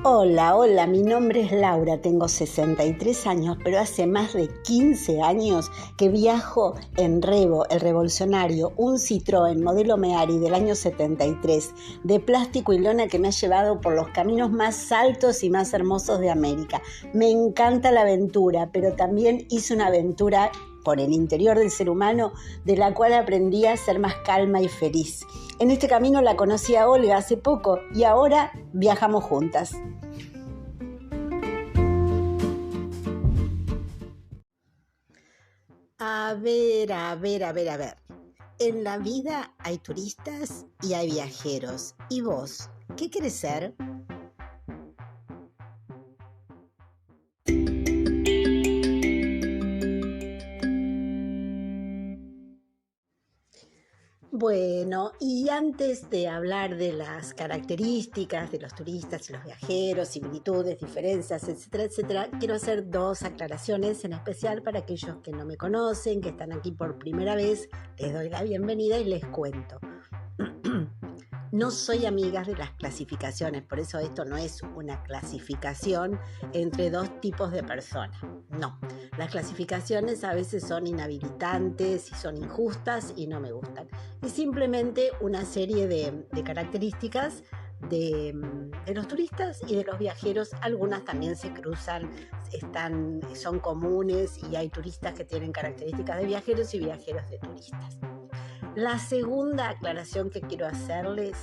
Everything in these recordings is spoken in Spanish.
Hola, hola, mi nombre es Laura, tengo 63 años, pero hace más de 15 años que viajo en Revo, el revolucionario, un Citroën modelo Meari del año 73, de plástico y lona que me ha llevado por los caminos más altos y más hermosos de América. Me encanta la aventura, pero también hice una aventura por el interior del ser humano, de la cual aprendí a ser más calma y feliz. En este camino la conocí a Olga hace poco y ahora viajamos juntas. A ver. En la vida hay turistas y hay viajeros. ¿Y vos? ¿Qué querés ser? Bueno, y antes de hablar de las características de los turistas y los viajeros, similitudes, diferencias, etcétera, etcétera, quiero hacer dos aclaraciones, en especial para aquellos que no me conocen, que están aquí por primera vez. Les doy la bienvenida y les cuento. No soy amiga de las clasificaciones, por eso esto no es una clasificación entre dos tipos de personas. No, las clasificaciones a veces son inhabilitantes y son injustas y no me gustan. Es simplemente una serie de características de los turistas y de los viajeros. Algunas también se cruzan, son comunes y hay turistas que tienen características de viajeros y viajeros de turistas. La segunda aclaración que quiero hacerles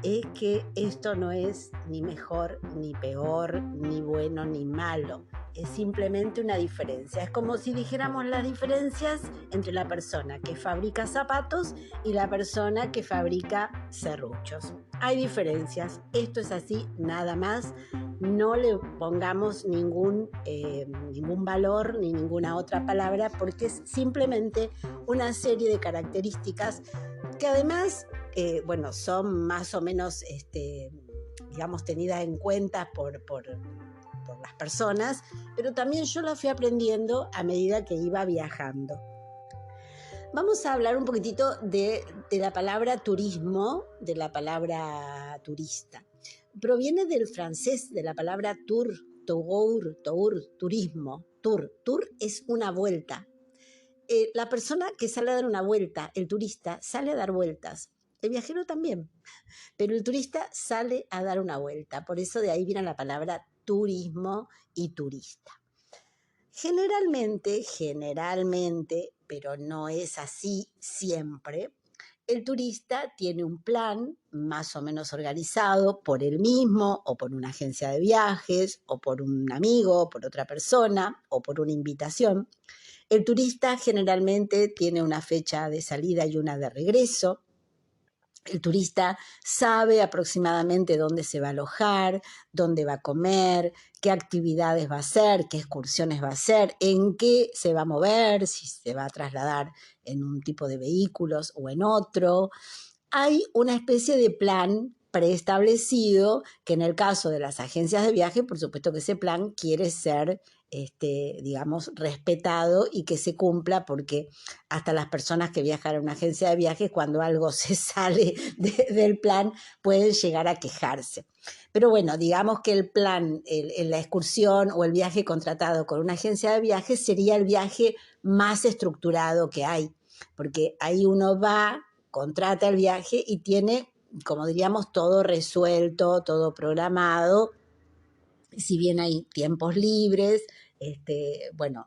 es que esto no es ni mejor, ni peor, ni bueno, ni malo. Es simplemente una diferencia. Es como si dijéramos las diferencias entre la persona que fabrica zapatos y la persona que fabrica serruchos. Hay diferencias. Esto es así, nada más. No le pongamos ningún valor ni ninguna otra palabra porque es simplemente una serie de características que además, son más o menos, digamos, tenidas en cuenta por las personas, pero también yo las fui aprendiendo a medida que iba viajando. Vamos a hablar un poquitito de la palabra turismo, de la palabra turista. Proviene del francés, de la palabra tour, turismo. Tour es una vuelta. La persona que sale a dar una vuelta, el turista, sale a dar vueltas. El viajero también, pero el turista sale a dar una vuelta. Por eso de ahí viene la palabra turismo y turista. Generalmente, pero no es así siempre, el turista tiene un plan más o menos organizado por él mismo o por una agencia de viajes o por un amigo, o por otra persona o por una invitación. El turista generalmente tiene una fecha de salida y una de regreso. El turista sabe aproximadamente dónde se va a alojar, dónde va a comer, qué actividades va a hacer, qué excursiones va a hacer, en qué se va a mover, si se va a trasladar en un tipo de vehículos o en otro. Hay una especie de plan preestablecido que en el caso de las agencias de viaje, por supuesto que ese plan quiere ser, digamos, respetado y que se cumpla, porque hasta las personas que viajan a una agencia de viajes, cuando algo se sale del plan, pueden llegar a quejarse. Pero bueno, digamos que el plan, la excursión o el viaje contratado con una agencia de viajes sería el viaje más estructurado que hay, porque ahí uno va, contrata el viaje y tiene, como diríamos, todo resuelto, todo programado. Si bien hay tiempos libres,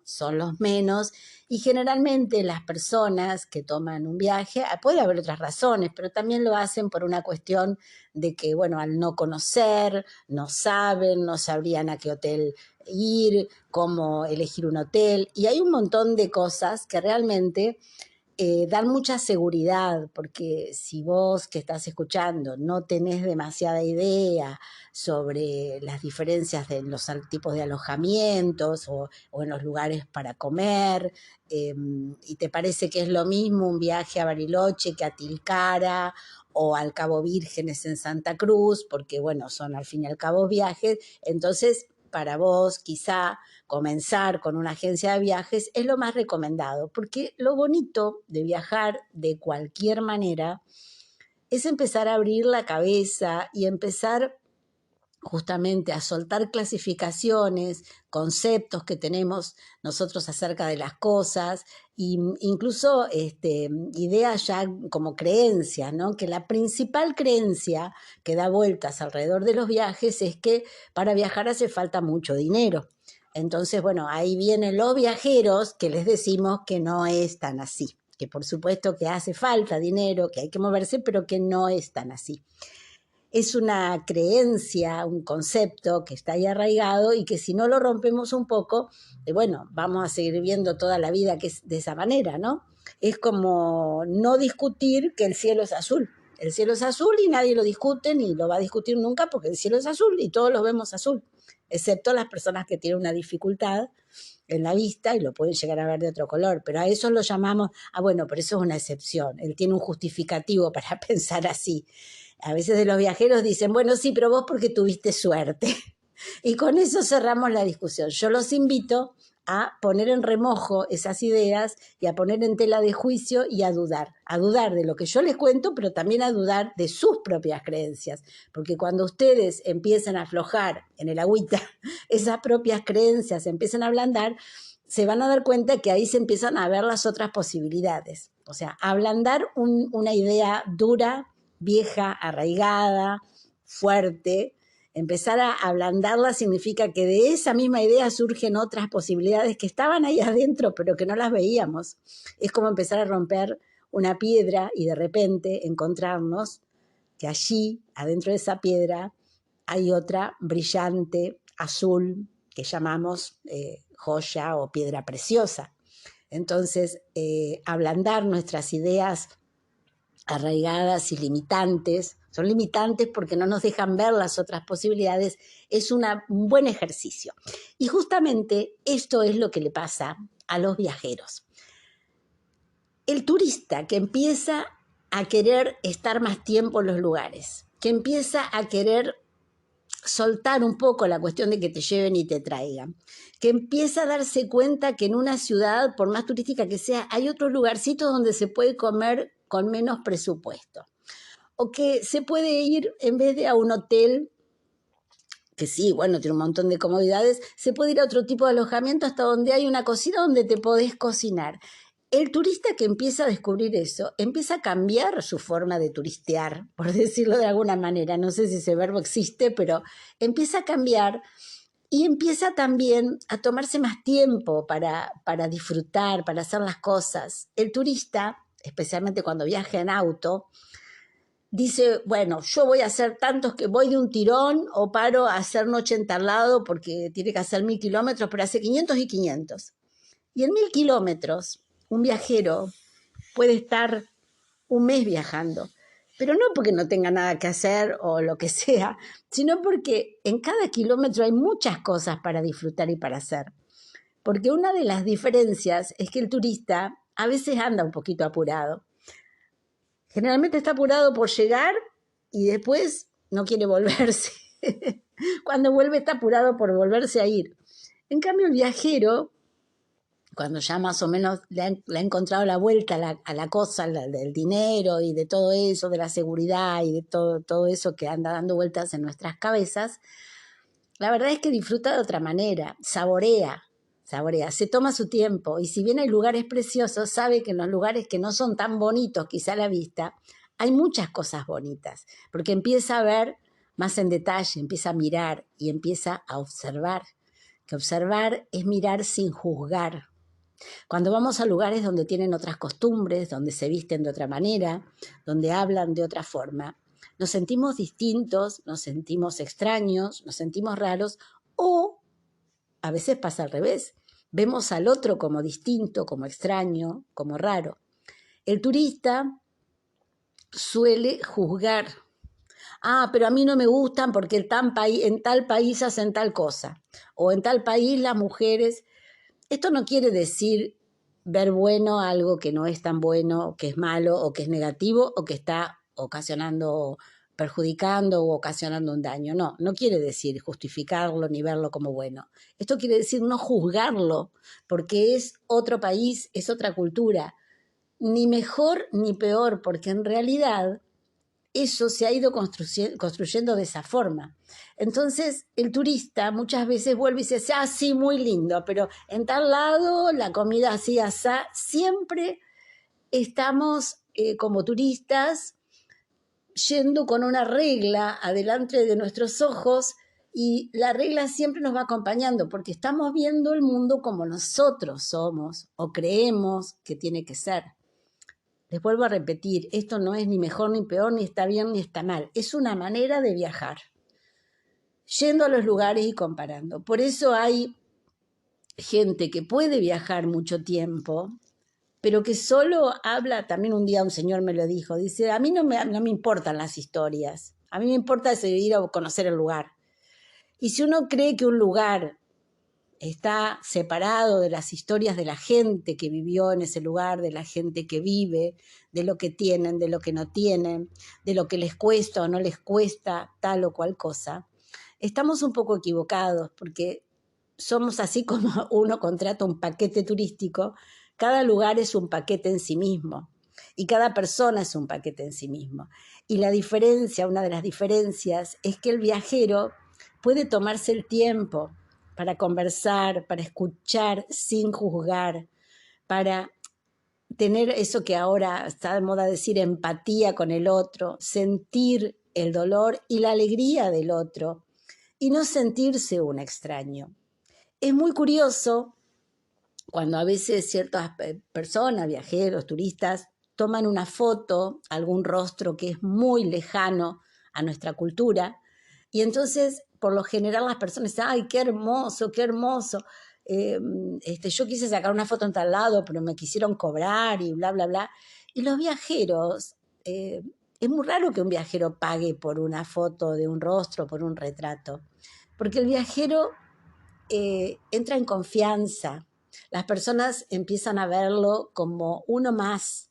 son los menos, y generalmente las personas que toman un viaje, puede haber otras razones, pero también lo hacen por una cuestión de que, al no conocer, no saben, no sabrían a qué hotel ir, cómo elegir un hotel, y hay un montón de cosas que realmente dan mucha seguridad, porque si vos que estás escuchando no tenés demasiada idea sobre las diferencias de los tipos de alojamientos o en los lugares para comer, y te parece que es lo mismo un viaje a Bariloche que a Tilcara o al Cabo Vírgenes en Santa Cruz, porque son al fin y al cabo viajes, entonces para vos quizá comenzar con una agencia de viajes es lo más recomendado, porque lo bonito de viajar de cualquier manera es empezar a abrir la cabeza y empezar justamente a soltar clasificaciones, conceptos que tenemos nosotros acerca de las cosas, e incluso ideas ya como creencias, ¿no? Que la principal creencia que da vueltas alrededor de los viajes es que para viajar hace falta mucho dinero. Entonces, bueno, ahí vienen los viajeros que les decimos que no es tan así, que por supuesto que hace falta dinero, que hay que moverse, pero que no es tan así. Es una creencia, un concepto que está ahí arraigado y que si no lo rompemos un poco, bueno, vamos a seguir viviendo toda la vida que es de esa manera, ¿no? Es como no discutir que el cielo es azul. El cielo es azul y nadie lo discute ni lo va a discutir nunca porque el cielo es azul y todos lo vemos azul, excepto las personas que tienen una dificultad en la vista y lo pueden llegar a ver de otro color, pero a eso lo llamamos, bueno, pero eso es una excepción, él tiene un justificativo para pensar así. A veces de los viajeros dicen, bueno, sí, pero vos porque tuviste suerte. Y con eso cerramos la discusión. Yo los invito a poner en remojo esas ideas y a poner en tela de juicio y a dudar de lo que yo les cuento, pero también a dudar de sus propias creencias, porque cuando ustedes empiezan a aflojar en el agüita esas propias creencias, empiezan a ablandar, se van a dar cuenta que ahí se empiezan a ver las otras posibilidades. O sea, ablandar una idea dura, vieja, arraigada, fuerte, empezar a ablandarla significa que de esa misma idea surgen otras posibilidades que estaban ahí adentro, pero que no las veíamos. Es como empezar a romper una piedra y de repente encontrarnos que allí, adentro de esa piedra, hay otra brillante, azul, que llamamos joya o piedra preciosa. Entonces, ablandar nuestras ideas arraigadas y limitantes, son limitantes porque no nos dejan ver las otras posibilidades, es un buen ejercicio. Y justamente esto es lo que le pasa a los viajeros. El turista que empieza a querer estar más tiempo en los lugares, que empieza a querer soltar un poco la cuestión de que te lleven y te traigan, que empieza a darse cuenta que en una ciudad, por más turística que sea, hay otros lugarcitos donde se puede comer con menos presupuesto, o que se puede ir en vez de a un hotel, que sí, bueno, tiene un montón de comodidades, se puede ir a otro tipo de alojamiento hasta donde hay una cocina donde te podés cocinar. El turista que empieza a descubrir eso, empieza a cambiar su forma de turistear, por decirlo de alguna manera. No sé si ese verbo existe, pero empieza a cambiar y empieza también a tomarse más tiempo para disfrutar, para hacer las cosas. El turista, especialmente cuando viaja en auto, dice, bueno, yo voy a hacer tantos que voy de un tirón o paro a hacer noche en tal lado porque tiene que hacer 1000 kilómetros, pero hace 500 y 500. Y en 1000 kilómetros, un viajero puede estar un mes viajando, pero no porque no tenga nada que hacer o lo que sea, sino porque en cada kilómetro hay muchas cosas para disfrutar y para hacer. Porque una de las diferencias es que el turista a veces anda un poquito apurado. Generalmente está apurado por llegar y después no quiere volverse. Cuando vuelve está apurado por volverse a ir. En cambio, el viajero, cuando ya más o menos le ha encontrado la vuelta a la cosa, del dinero y de todo eso, de la seguridad y de todo eso que anda dando vueltas en nuestras cabezas, la verdad es que disfruta de otra manera, saborea, se toma su tiempo y si bien hay lugares preciosos, sabe que en los lugares que no son tan bonitos quizá a la vista, hay muchas cosas bonitas, porque empieza a ver más en detalle, empieza a mirar y empieza a observar, que observar es mirar sin juzgar. Cuando vamos a lugares donde tienen otras costumbres, donde se visten de otra manera, donde hablan de otra forma, nos sentimos distintos, nos sentimos extraños, nos sentimos raros o a veces pasa al revés. Vemos al otro como distinto, como extraño, como raro. El turista suele juzgar. Pero a mí no me gustan porque en tal país hacen tal cosa. O en tal país las mujeres... Esto no quiere decir ver bueno algo que no es tan bueno, que es malo, o que es negativo, o que está perjudicando o ocasionando un daño. No quiere decir justificarlo ni verlo como bueno. Esto quiere decir no juzgarlo, porque es otro país, es otra cultura, ni mejor ni peor, porque en realidad eso se ha ido construyendo de esa forma. Entonces el turista muchas veces vuelve y dice, sí, muy lindo, pero en tal lado la comida así, asá, siempre estamos como turistas yendo con una regla adelante de nuestros ojos y la regla siempre nos va acompañando porque estamos viendo el mundo como nosotros somos o creemos que tiene que ser. Les vuelvo a repetir, esto no es ni mejor ni peor, ni está bien ni está mal. Es una manera de viajar, yendo a los lugares y comparando. Por eso hay gente que puede viajar mucho tiempo, pero que solo habla, también un día un señor me lo dijo, dice, a mí no me importan las historias, a mí me importa ir a conocer el lugar. Y si uno cree que un lugar está separado de las historias de la gente que vivió en ese lugar, de la gente que vive, de lo que tienen, de lo que no tienen, de lo que les cuesta o no les cuesta tal o cual cosa, estamos un poco equivocados porque somos así como uno contrata un paquete turístico, cada lugar es un paquete en sí mismo y cada persona es un paquete en sí mismo. Y la diferencia, una de las diferencias, es que el viajero puede tomarse el tiempo para conversar, para escuchar sin juzgar, para tener eso que ahora está de moda decir empatía con el otro, sentir el dolor y la alegría del otro y no sentirse un extraño. Es muy curioso cuando a veces ciertas personas, viajeros, turistas, toman una foto, algún rostro que es muy lejano a nuestra cultura, y entonces, por lo general, las personas dicen, ¡ay, qué hermoso, qué hermoso! Yo quise sacar una foto en tal lado, pero me quisieron cobrar y bla, bla, bla. Y los viajeros, es muy raro que un viajero pague por una foto de un rostro, por un retrato, porque el viajero entra en confianza. Las personas empiezan a verlo como uno más,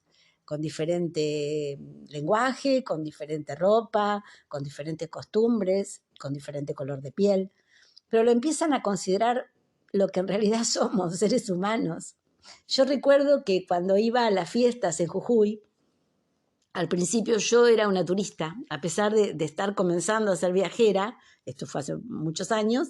con diferente lenguaje, con diferente ropa, con diferentes costumbres, con diferente color de piel, pero lo empiezan a considerar lo que en realidad somos, seres humanos. Yo recuerdo que cuando iba a las fiestas en Jujuy, al principio yo era una turista, a pesar de estar comenzando a ser viajera, esto fue hace muchos años,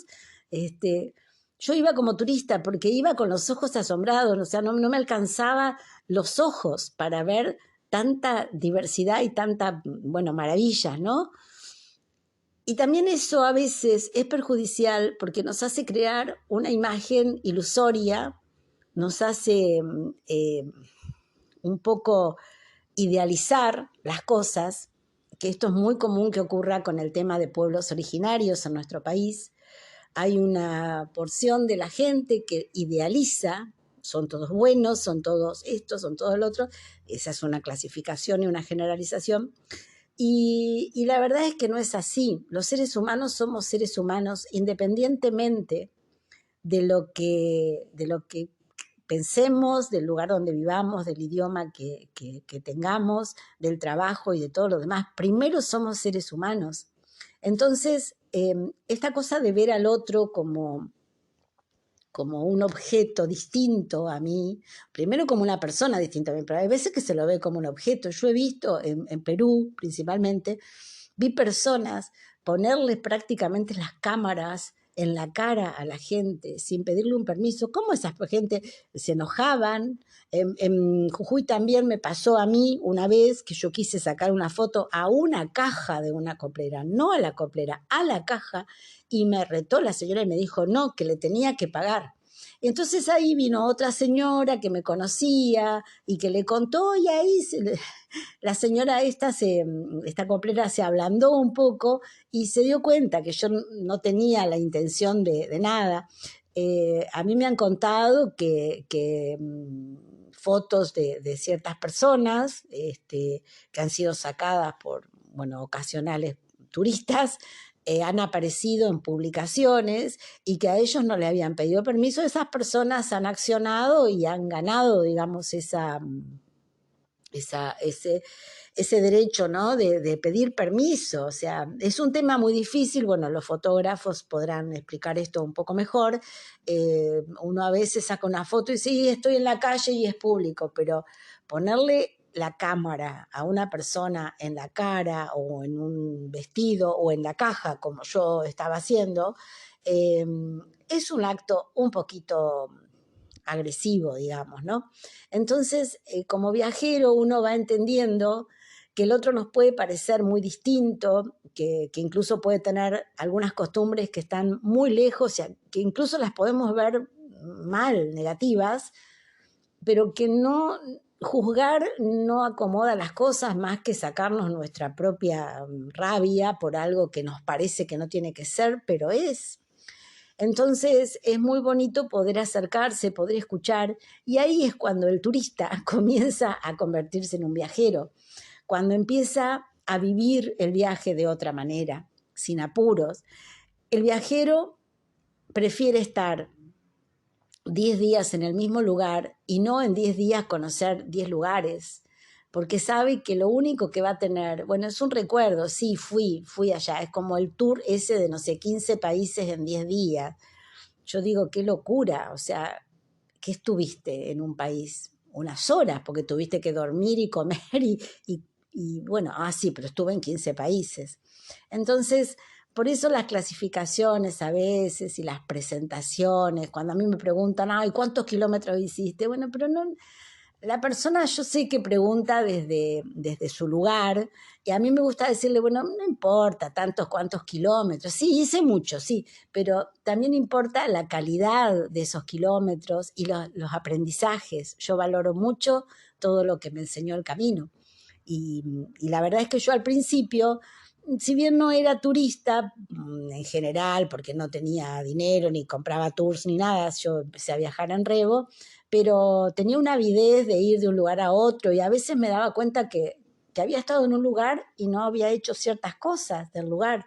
yo iba como turista porque iba con los ojos asombrados, o sea, no me alcanzaba los ojos para ver tanta diversidad y tanta, bueno, maravillas, ¿no? Y también eso a veces es perjudicial porque nos hace crear una imagen ilusoria, nos hace un poco idealizar las cosas, que esto es muy común que ocurra con el tema de pueblos originarios en nuestro país. Hay una porción de la gente que idealiza, son todos buenos, son todos esto, son todos el otro. Esa es una clasificación y una generalización. Y la verdad es que no es así. Los seres humanos somos seres humanos independientemente de lo que pensemos, del lugar donde vivamos, del idioma que tengamos, del trabajo y de todo lo demás. Primero somos seres humanos. Entonces, esta cosa de ver al otro como un objeto distinto a mí, primero como una persona distinta a mí, pero hay veces que se lo ve como un objeto. Yo he visto en Perú principalmente, vi personas ponerles prácticamente las cámaras en la cara a la gente sin pedirle un permiso. ¿Cómo esa gente se enojaban? En Jujuy también me pasó a mí una vez que yo quise sacar una foto a una caja de una coplera, no a la coplera, a la caja, y me retó la señora y me dijo no, que le tenía que pagar. Entonces ahí vino otra señora que me conocía y que le contó y ahí la señora esta coplera se ablandó un poco y se dio cuenta que yo no tenía la intención de nada. A mí me han contado que fotos de ciertas personas que han sido sacadas por, bueno, ocasionales turistas, han aparecido en publicaciones y que a ellos no le habían pedido permiso. Esas personas han accionado y han ganado, digamos, ese derecho, ¿no? de pedir permiso. O sea, es un tema muy difícil. Bueno, los fotógrafos podrán explicar esto un poco mejor. Uno a veces saca una foto y sí, estoy en la calle y es público, pero ponerle la cámara a una persona en la cara o en un vestido o en la caja, como yo estaba haciendo, es un acto un poquito agresivo, digamos, ¿no? Entonces, como viajero uno va entendiendo que el otro nos puede parecer muy distinto, que incluso puede tener algunas costumbres que están muy lejos, que incluso las podemos ver mal, negativas, pero que no juzgar no acomoda las cosas más que sacarnos nuestra propia rabia por algo que nos parece que no tiene que ser, pero es. Entonces es muy bonito poder acercarse, poder escuchar, y ahí es cuando el turista comienza a convertirse en un viajero, cuando empieza a vivir el viaje de otra manera, sin apuros. El viajero prefiere estar 10 días en el mismo lugar y no en 10 días conocer 10 lugares, porque sabe que lo único que va a tener, bueno, es un recuerdo, sí, fui allá, es como el tour ese de, no sé, 15 países en 10 días. Yo digo, qué locura, o sea, ¿qué estuviste en un país? Unas horas, porque tuviste que dormir y comer y bueno, sí, pero estuve en 15 países. Entonces, por eso las clasificaciones a veces y las presentaciones, cuando a mí me preguntan, ay, ¿cuántos kilómetros hiciste? Bueno, pero no, la persona yo sé que pregunta desde su lugar y a mí me gusta decirle, bueno, no importa tantos cuantos kilómetros, sí, hice mucho, sí, pero también importa la calidad de esos kilómetros y los aprendizajes. Yo valoro mucho todo lo que me enseñó el camino. Y la verdad es que yo al principio, si bien no era turista en general, porque no tenía dinero, ni compraba tours, ni nada, yo empecé a viajar en Revo, pero tenía una avidez de ir de un lugar a otro y a veces me daba cuenta que había estado en un lugar y no había hecho ciertas cosas del lugar.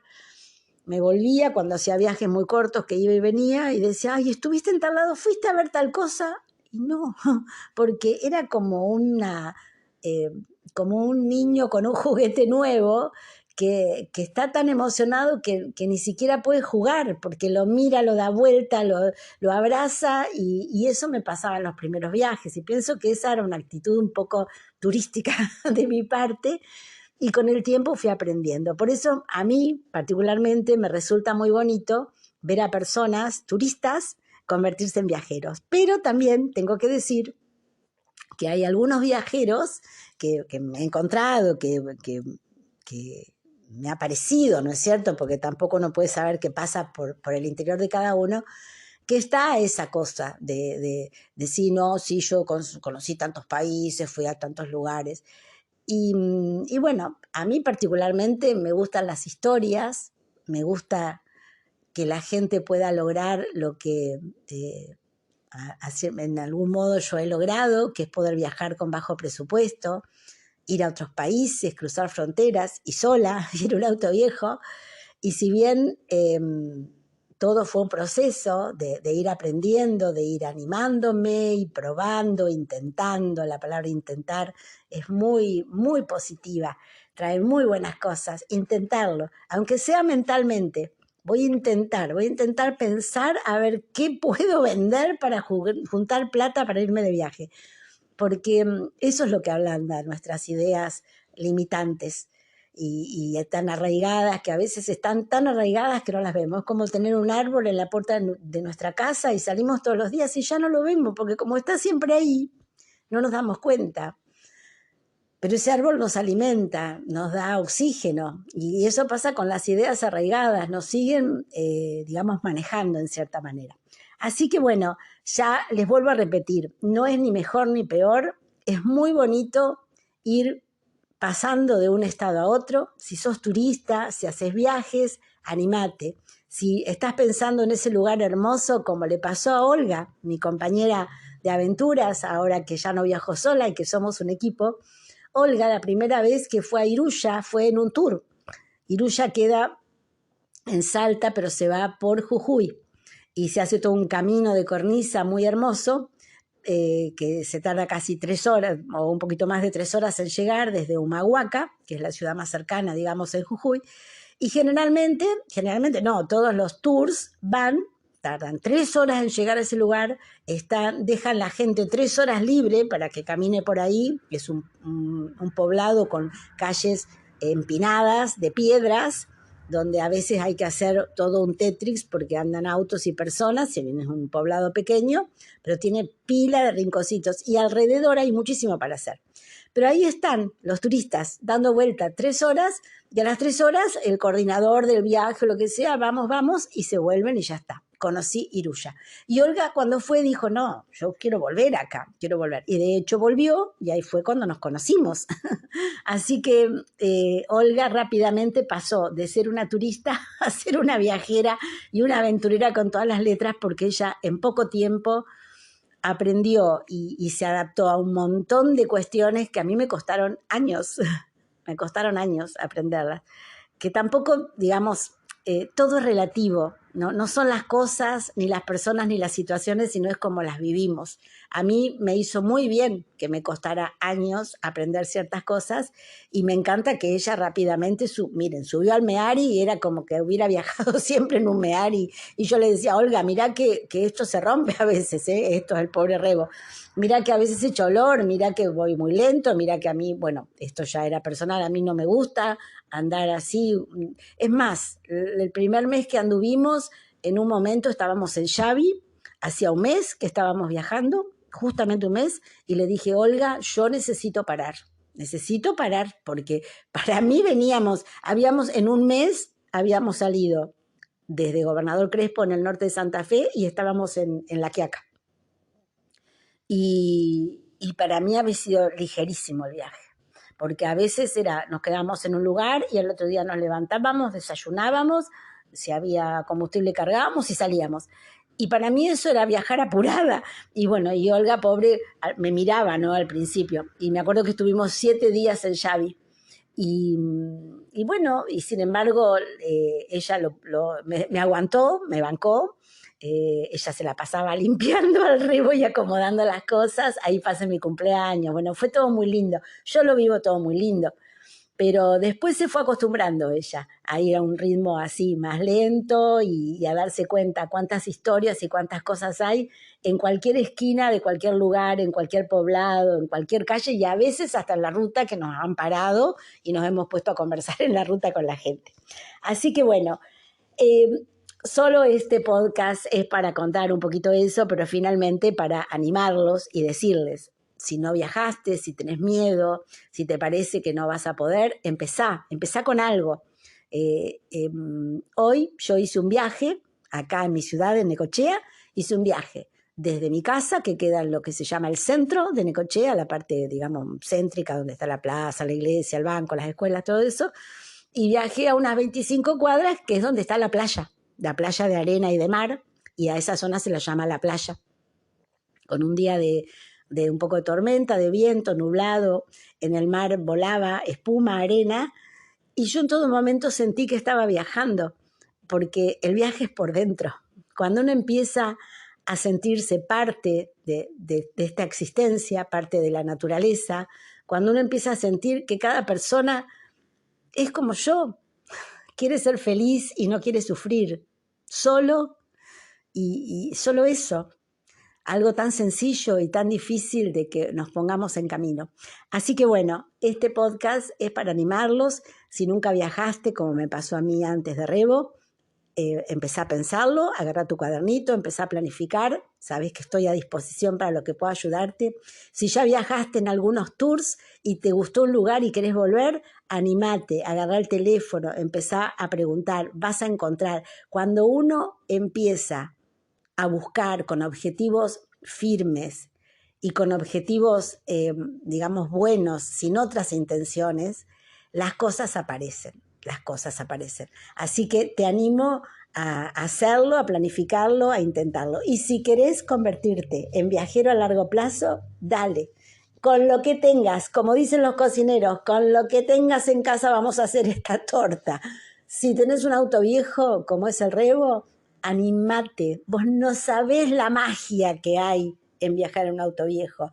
Me volvía cuando hacía viajes muy cortos que iba y venía y decía, ay, ¿estuviste en tal lado? ¿Fuiste a ver tal cosa? Y no, porque era eh, como un niño con un juguete nuevo que está tan emocionado que ni siquiera puede jugar porque lo mira, lo da vuelta, lo abraza y eso me pasaba en los primeros viajes y pienso que esa era una actitud un poco turística de mi parte y con el tiempo fui aprendiendo. Por eso a mí particularmente me resulta muy bonito ver a personas turistas convertirse en viajeros. Pero también tengo que decir que hay algunos viajeros que me he encontrado, que me ha parecido, ¿no es cierto? Porque tampoco uno puede saber qué pasa por el interior de cada uno, que está esa cosa de sí, no, sí, yo conocí tantos países, fui a tantos lugares. Y bueno, a mí particularmente me gustan las historias, me gusta que la gente pueda lograr lo que en algún modo yo he logrado, que es poder viajar con bajo presupuesto, ir a otros países, cruzar fronteras y sola, ir en un auto viejo. Y si bien todo fue un proceso de ir aprendiendo, de ir animándome y probando, intentando, la palabra intentar es muy, muy positiva, trae muy buenas cosas, intentarlo, aunque sea mentalmente. Voy a intentar pensar a ver qué puedo vender para juntar plata para irme de viaje, porque eso es lo que ablanda nuestras ideas limitantes y tan arraigadas, que a veces están tan arraigadas que no las vemos. Es como tener un árbol en la puerta de nuestra casa y salimos todos los días y ya no lo vemos, porque como está siempre ahí, no nos damos cuenta. Pero ese árbol nos alimenta, nos da oxígeno, y eso pasa con las ideas arraigadas, nos siguen, digamos, manejando en cierta manera. Así que bueno, ya les vuelvo a repetir, no es ni mejor ni peor, es muy bonito ir pasando de un estado a otro. Si sos turista, si haces viajes, animate. Si estás pensando en ese lugar hermoso, como le pasó a Olga, mi compañera de aventuras, ahora que ya no viajo sola y que somos un equipo, Olga, la primera vez que fue a Iruya, fue en un tour. Iruya queda en Salta, pero se va por Jujuy y se hace todo un camino de cornisa muy hermoso, que se tarda casi 3 horas o un poquito más de 3 horas en llegar desde Humahuaca, que es la ciudad más cercana, digamos, en Jujuy. Y generalmente no, todos los tours van tardan 3 horas en llegar a ese lugar, dejan la gente 3 horas libre para que camine por ahí, que es un poblado con calles empinadas de piedras, donde a veces hay que hacer todo un Tetris porque andan autos y personas, si bien es un poblado pequeño, pero tiene pila de rinconcitos y alrededor hay muchísimo para hacer. Pero ahí están los turistas dando vuelta 3 horas y a las 3 horas el coordinador del viaje, lo que sea, vamos, y se vuelven y ya está. Conocí Iruya. Y Olga cuando fue dijo, no, yo quiero volver acá, quiero volver. Y de hecho volvió y ahí fue cuando nos conocimos. Así que Olga rápidamente pasó de ser una turista a ser una viajera y una aventurera con todas las letras porque ella en poco tiempo aprendió y se adaptó a un montón de cuestiones que a mí me costaron años aprenderlas, que tampoco, digamos, todo es relativo, ¿no? No son las cosas, ni las personas, ni las situaciones, sino es como las vivimos. A mí me hizo muy bien que me costara años aprender ciertas cosas y me encanta que ella rápidamente, subió al Meari y era como que hubiera viajado siempre en un Meari y yo le decía, Olga, mirá que esto se rompe a veces, esto es el pobre Rebo. Mirá que a veces echa olor, mirá que voy muy lento, mirá que a mí, bueno, esto ya era personal, a mí no me gusta andar así. Es más, el primer mes que anduvimos, en un momento estábamos en Xavi, hacía un mes que estábamos viajando, justamente un mes, y le dije, Olga, yo necesito parar porque para mí en un mes habíamos salido desde Gobernador Crespo en el norte de Santa Fe y estábamos en La Quiaca. Y para mí había sido ligerísimo el viaje, porque a veces nos quedábamos en un lugar y el otro día nos levantábamos, desayunábamos, si había combustible cargábamos y salíamos. Y para mí eso era viajar apurada. Y bueno, y Olga, pobre, me miraba, ¿no? Al principio. Y me acuerdo que estuvimos 7 días en Xavi. Y bueno, y sin embargo, ella me aguantó, me bancó. Ella se la pasaba limpiando al Rebo y acomodando las cosas. Ahí pasé mi cumpleaños. Bueno, fue todo muy lindo. Yo lo vivo todo muy lindo. Pero después se fue acostumbrando ella a ir a un ritmo así más lento y a darse cuenta cuántas historias y cuántas cosas hay en cualquier esquina de cualquier lugar, en cualquier poblado, en cualquier calle y a veces hasta en la ruta que nos han parado y nos hemos puesto a conversar en la ruta con la gente. Así que bueno, solo este podcast es para contar un poquito eso, pero finalmente para animarlos y decirles, si no viajaste, si tenés miedo, si te parece que no vas a poder, empezá con algo. Hoy yo hice un viaje, acá en mi ciudad, en Necochea, hice un viaje desde mi casa, que queda en lo que se llama el centro de Necochea, la parte, digamos, céntrica, donde está la plaza, la iglesia, el banco, las escuelas, todo eso, y viajé a unas 25 cuadras, que es donde está la playa de arena y de mar, y a esa zona se la llama la playa, con un día de un poco de tormenta, de viento, nublado, en el mar volaba espuma, arena, y yo en todo momento sentí que estaba viajando, porque el viaje es por dentro. Cuando uno empieza a sentirse parte de esta existencia, parte de la naturaleza, cuando uno empieza a sentir que cada persona es como yo, quiere ser feliz y no quiere sufrir, solo y solo eso. Algo tan sencillo y tan difícil de que nos pongamos en camino. Así que bueno, este podcast es para animarlos. Si nunca viajaste, como me pasó a mí antes de Rebo, empezá a pensarlo, agarra tu cuadernito, empezá a planificar. Sabes que estoy a disposición para lo que pueda ayudarte. Si ya viajaste en algunos tours y te gustó un lugar y querés volver, animate, agarra el teléfono, empezá a preguntar, vas a encontrar. Cuando uno empieza a buscar con objetivos firmes y con objetivos, digamos, buenos, sin otras intenciones, las cosas aparecen. Así que te animo a hacerlo, a planificarlo, a intentarlo. Y si querés convertirte en viajero a largo plazo, dale. Con lo que tengas, como dicen los cocineros, con lo que tengas en casa vamos a hacer esta torta. Si tenés un auto viejo, como es el Rebo, animate. Vos no sabés la magia que hay en viajar en un auto viejo.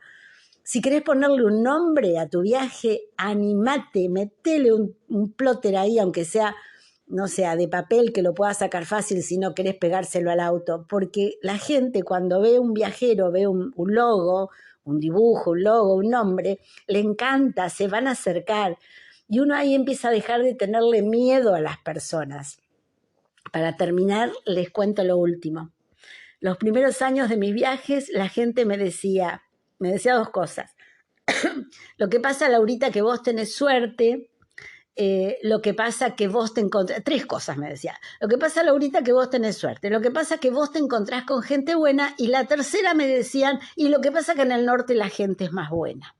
Si querés ponerle un nombre a tu viaje, animate, metele un plotter ahí, aunque sea no sea de papel que lo puedas sacar fácil si no querés pegárselo al auto, porque la gente cuando ve un viajero, ve un logo, un dibujo, un logo, un nombre, le encanta, se van a acercar y uno ahí empieza a dejar de tenerle miedo a las personas. Para terminar, les cuento lo último. Los primeros años de mis viajes, la gente me decía dos cosas. Lo que pasa, Laurita, que vos tenés suerte. Lo que pasa que vos te encontrás, 3 cosas me decía, lo que pasa, Laurita, que vos tenés suerte, lo que pasa que vos te encontrás con gente buena, y la tercera me decían, y lo que pasa que en el norte la gente es más buena.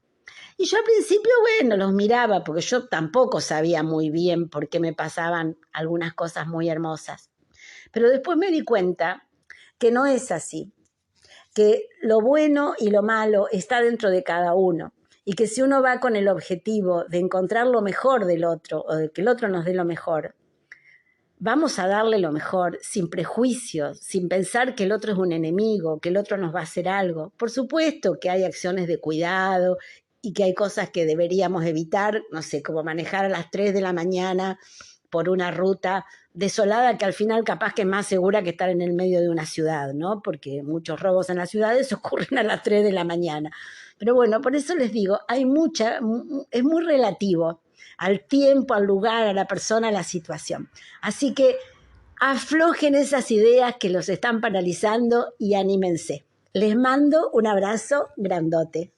Y yo al principio, bueno, los miraba, porque yo tampoco sabía muy bien por qué me pasaban algunas cosas muy hermosas, pero después me di cuenta que no es así, que lo bueno y lo malo está dentro de cada uno, y que si uno va con el objetivo de encontrar lo mejor del otro o de que el otro nos dé lo mejor, vamos a darle lo mejor sin prejuicios, sin pensar que el otro es un enemigo, que el otro nos va a hacer algo. Por supuesto que hay acciones de cuidado y que hay cosas que deberíamos evitar, no sé, como manejar a las 3 de la mañana por una ruta desolada que al final capaz que es más segura que estar en el medio de una ciudad, ¿no? Porque muchos robos en las ciudades ocurren a las 3 de la mañana. Pero bueno, por eso les digo, es muy relativo al tiempo, al lugar, a la persona, a la situación. Así que aflojen esas ideas que los están paralizando y anímense. Les mando un abrazo grandote.